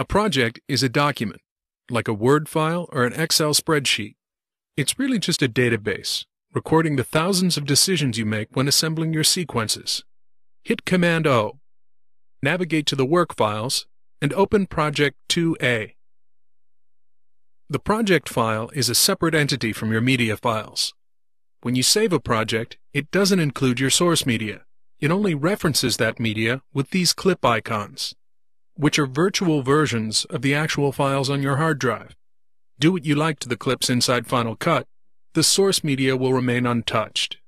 A project is a document, like a Word file or an Excel spreadsheet. It's really just a database, recording the thousands of decisions you make when assembling your sequences. Hit Command-O, navigate to the Work files, and open Project 2A. The project file is a separate entity from your media files. When you save a project, it doesn't include your source media. It only references that media with these clip icons, which are virtual versions of the actual files on your hard drive. Do what you like to the clips inside Final Cut. The source media will remain untouched.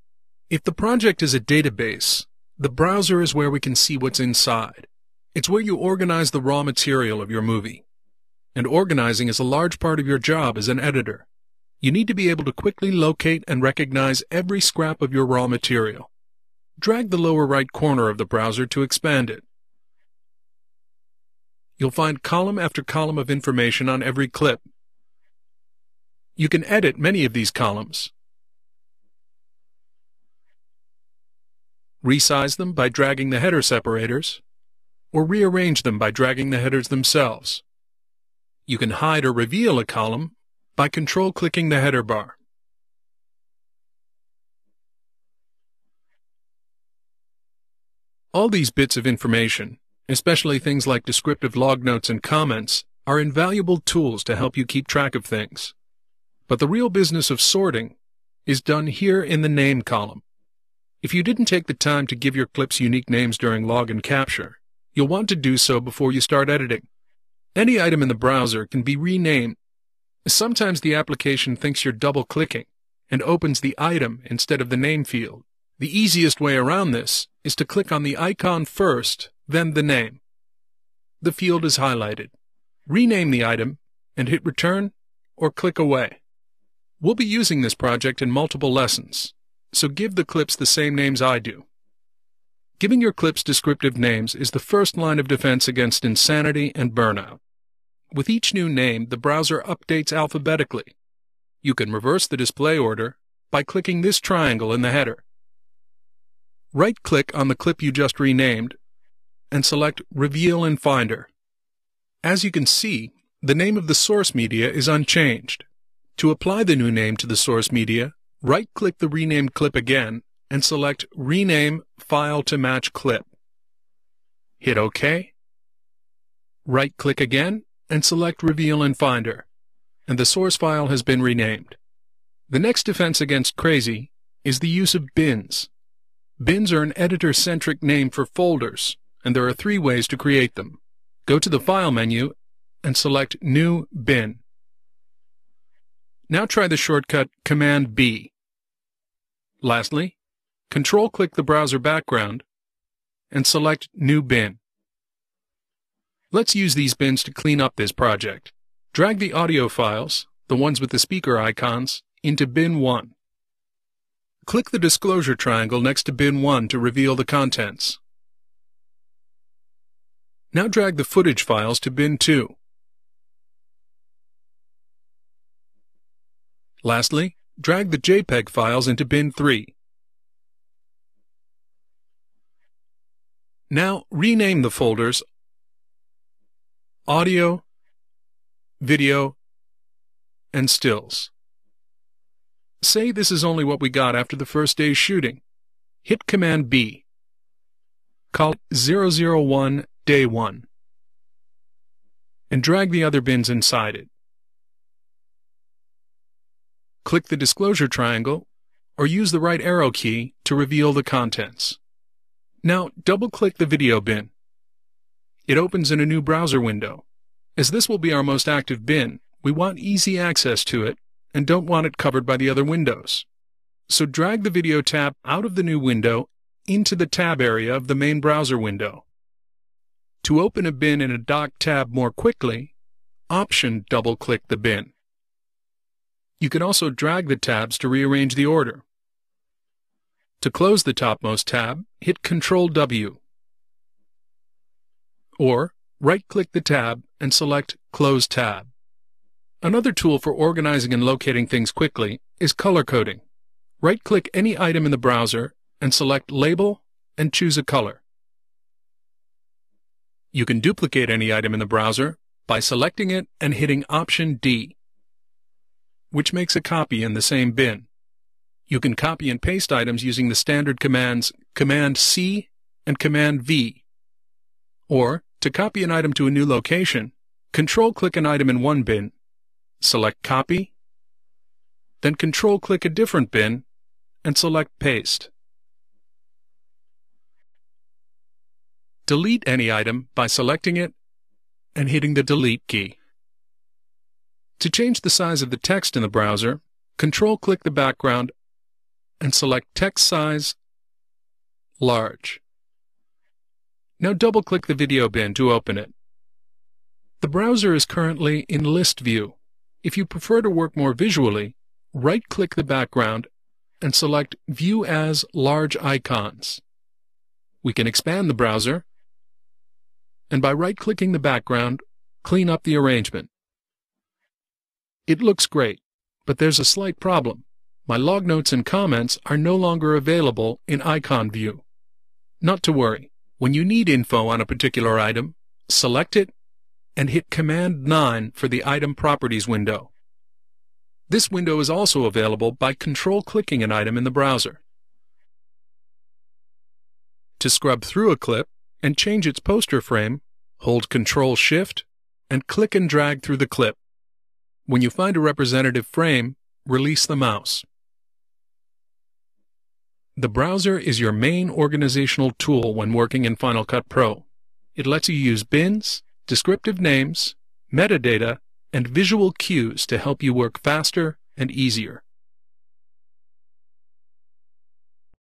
If the project is a database, the browser is where we can see what's inside. It's where you organize the raw material of your movie. And organizing is a large part of your job as an editor. You need to be able to quickly locate and recognize every scrap of your raw material. Drag the lower right corner of the browser to expand it. You'll find column after column of information on every clip. You can edit many of these columns. Resize them by dragging the header separators, or rearrange them by dragging the headers themselves. You can hide or reveal a column by control-clicking the header bar. All these bits of information, especially things like descriptive log notes and comments, are invaluable tools to help you keep track of things. But the real business of sorting is done here in the name column. If you didn't take the time to give your clips unique names during log and capture, you'll want to do so before you start editing. Any item in the browser can be renamed. Sometimes the application thinks you're double-clicking and opens the item instead of the name field. The easiest way around this is to click on the icon first, then the name. The field is highlighted. Rename the item and hit Return or click Away. We'll be using this project in multiple lessons, so give the clips the same names I do. Giving your clips descriptive names is the first line of defense against insanity and burnout. With each new name, the browser updates alphabetically. You can reverse the display order by clicking this triangle in the header. Right-click on the clip you just renamed and select Reveal in Finder. As you can see, the name of the source media is unchanged. To apply the new name to the source media, right-click the renamed clip again and select Rename File to Match Clip. Hit OK. Right-click again and select Reveal in Finder, and the source file has been renamed. The next defense against crazy is the use of bins. Bins are an editor-centric name for folders, and there are 3 ways to create them. Go to the File menu and select New Bin. Now try the shortcut Command-B. Lastly, Control-click the browser background and select New Bin. Let's use these bins to clean up this project. Drag the audio files, the ones with the speaker icons, into Bin 1. Click the disclosure triangle next to Bin 1 to reveal the contents. Now drag the footage files to Bin 2. Lastly, drag the JPEG files into Bin 3. Now rename the folders Audio, Video, and Stills. Say this is only what we got after the first day's shooting. Hit Command-B. Call it 001 Day 1. And drag the other bins inside it. Click the disclosure triangle or use the right arrow key to reveal the contents. Now double-click the video bin. It opens in a new browser window. As this will be our most active bin, we want easy access to it and don't want it covered by the other windows. So drag the video tab out of the new window into the tab area of the main browser window. To open a bin in a dock tab more quickly, Option double-click the bin. You can also drag the tabs to rearrange the order. To close the topmost tab, hit Ctrl-W. Or right-click the tab and select Close Tab. Another tool for organizing and locating things quickly is color coding. Right-click any item in the browser and select Label and choose a color. You can duplicate any item in the browser by selecting it and hitting Option D, which makes a copy in the same bin. You can copy and paste items using the standard commands Command-C and Command-V. Or, to copy an item to a new location, Control-click an item in one bin, select Copy, then Control-click a different bin, and select Paste. Delete any item by selecting it and hitting the Delete key. To change the size of the text in the browser, Control-click the background and select Text Size Large. Now double-click the video bin to open it. The browser is currently in List View. If you prefer to work more visually, right-click the background and select View as Large Icons. We can expand the browser, and by right-clicking the background, clean up the arrangement. It looks great, but there's a slight problem. My log notes and comments are no longer available in icon view. Not to worry. When you need info on a particular item, select it and hit Command-9 for the Item Properties window. This window is also available by control-clicking an item in the browser. To scrub through a clip and change its poster frame, hold Control-Shift and click and drag through the clip. When you find a representative frame, release the mouse. The browser is your main organizational tool when working in Final Cut Pro. It lets you use bins, descriptive names, metadata, and visual cues to help you work faster and easier.